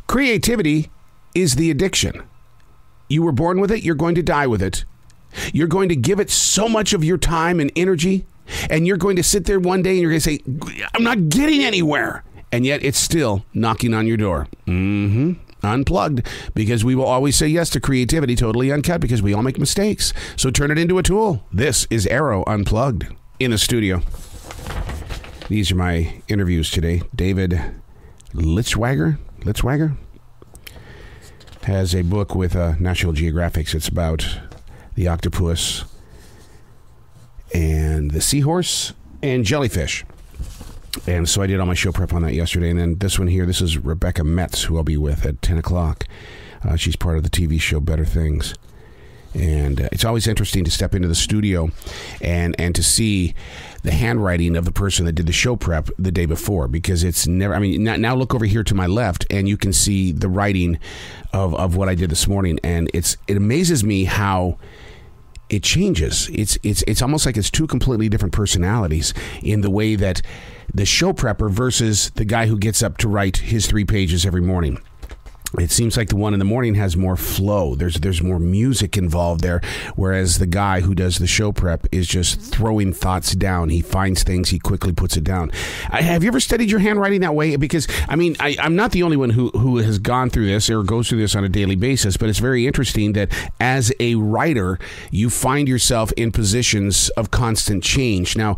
Creativity is the addiction. You were born with it. You're going to die with it. You're going to give it so much of your time and energy, and you're going to sit there one day and you're going to say, I'm not getting anywhere. And yet it's still knocking on your door. Unplugged, because we will always say yes to creativity, totally uncut, because we all make mistakes. So turn it into a tool. This is Arrow Unplugged. In the studio, these are my interviews today. David Litzwager has a book with National Geographic. It's about the octopus and the seahorse and jellyfish. And so I did all my show prep on that yesterday. And then this one here, this is Rebecca Metz, who I'll be with at 10 o'clock. She's part of the TV show Better Things. And it's always interesting to step into the studio and to see the handwriting of the person that did the show prep the day before, because it's never, I mean, now look over here to my left and you can see the writing of what I did this morning. And it amazes me how it changes. It's almost like it's two completely different personalities in the way that the show prepper versus the guy who gets up to write his 3 pages every morning. It seems like the one in the morning has more flow. There's more music involved there, whereas the guy who does the show prep is just throwing thoughts down. He finds things, he quickly puts it down. Have you ever studied your handwriting that way? Because, I mean, I'm not the only one who has gone through this or goes through this on a daily basis, but it's very interesting that as a writer, you find yourself in positions of constant change. Now,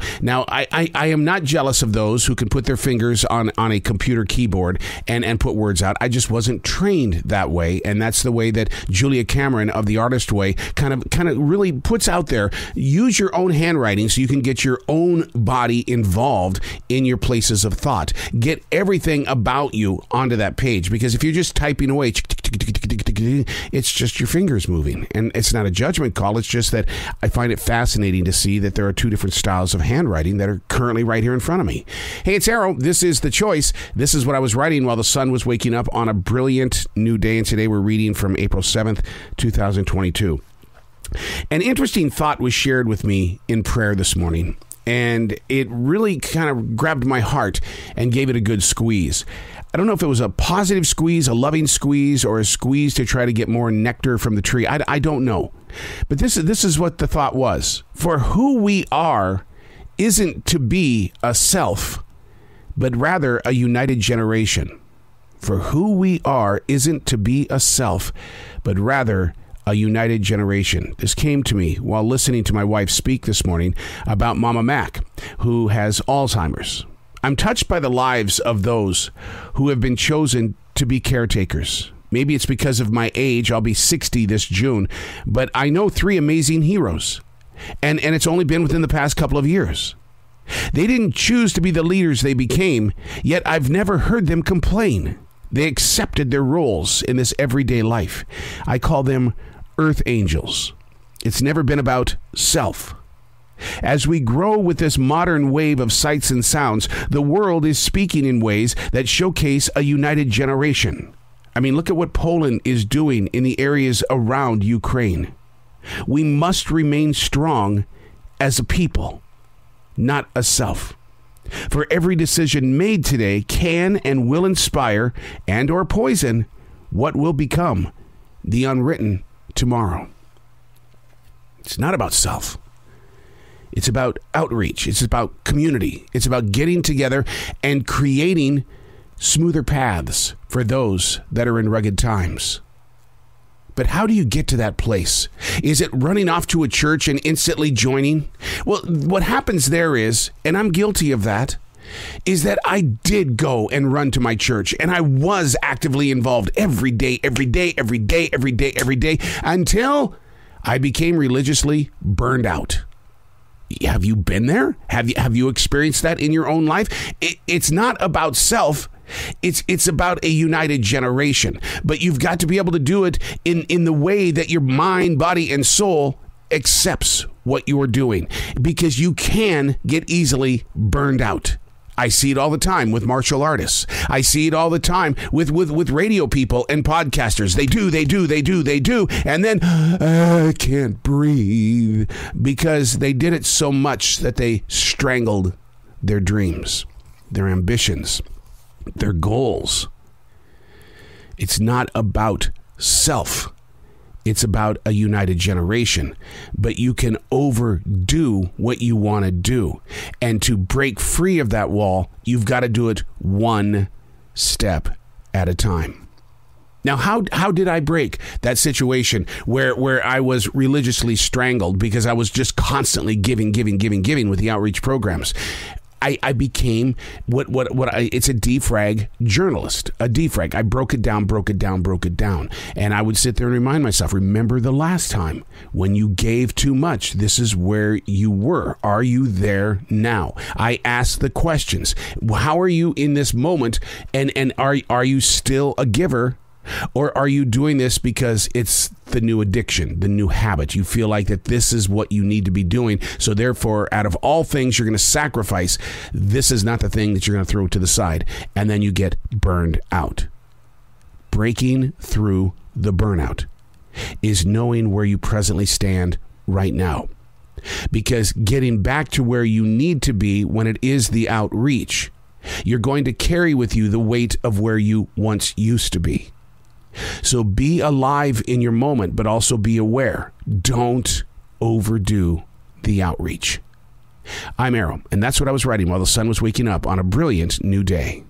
I am not jealous of those who can put their fingers on a computer keyboard and put words out. I just wasn't trained that way, and that's the way that Julia Cameron of The Artist Way kind of really puts out there. Use your own handwriting so you can get your own body involved in your places of thought. Get everything about you onto that page, because if you're just typing away, it's just your fingers moving, and it's not a judgment call. It's just that I find it fascinating to see that there are two different styles of handwriting that are currently right here in front of me. Hey, it's Arrow. This is The Choice. This is what I was writing while the sun was waking up on a brilliant new day, and today we're reading from April 7th, 2022. An interesting thought was shared with me in prayer this morning, and it really kind of grabbed my heart and gave it a good squeeze. I don't know if it was a positive squeeze, a loving squeeze, or a squeeze to try to get more nectar from the tree. I don't know. But this is what the thought was. For who we are isn't to be a self, but rather a united generation. For who we are isn't to be a self, but rather a united generation. This came to me while listening to my wife speak this morning about Mama Mac, who has Alzheimer's. I'm touched by the lives of those who have been chosen to be caretakers. Maybe it's because of my age. I'll be 60 this June, but I know 3 amazing heroes, and it's only been within the past couple of years. They didn't choose to be the leaders they became, yet I've never heard them complain. They accepted their roles in this everyday life. I call them earth angels. It's never been about self. As we grow with this modern wave of sights and sounds, the world is speaking in ways that showcase a united generation. I mean, look at what Poland is doing in the areas around Ukraine. We must remain strong as a people, not a self. For every decision made today can and will inspire and or poison what will become the unwritten tomorrow. It's not about self. It's about outreach. It's about community. It's about getting together and creating smoother paths for those that are in rugged times. But how do you get to that place? Is it running off to a church and instantly joining? Well, what happens there is, and I'm guilty of that, is that I did go and run to my church, and I was actively involved every day, until I became religiously burned out. Have you been there? Have you experienced that in your own life? It's not about self. It's about a united generation. But you've got to be able to do it in the way that your mind, body, and soul accepts what you are doing, because you can get easily burned out. I see it all the time with martial artists. I see it all the time with radio people and podcasters. They do. And then I can't breathe because they did it so much that they strangled their dreams, their ambitions, their goals. It's not about self. It's about a united generation. But you can overdo what you want to do. And to break free of that wall, you've got to do it one step at a time. Now, how did I break that situation where I was religiously strangled because I was just constantly giving with the outreach programs? I became it's a defrag journalist, a defrag. I broke it down. And I would sit there and remind myself, remember the last time when you gave too much, this is where you were. Are you there now? I asked the questions. How are you in this moment? And are you still a giver? Or are you doing this because it's the new addiction, the new habit? You feel like that this is what you need to be doing. So therefore, out of all things you're going to sacrifice, this is not the thing that you're going to throw to the side. And then you get burned out. Breaking through the burnout is knowing where you presently stand right now. Because getting back to where you need to be when it is the outreach, you're going to carry with you the weight of where you once used to be. So be alive in your moment, but also be aware. Don't overdo the outreach. I'm Arrow, and that's what I was writing while the sun was waking up on a brilliant new day.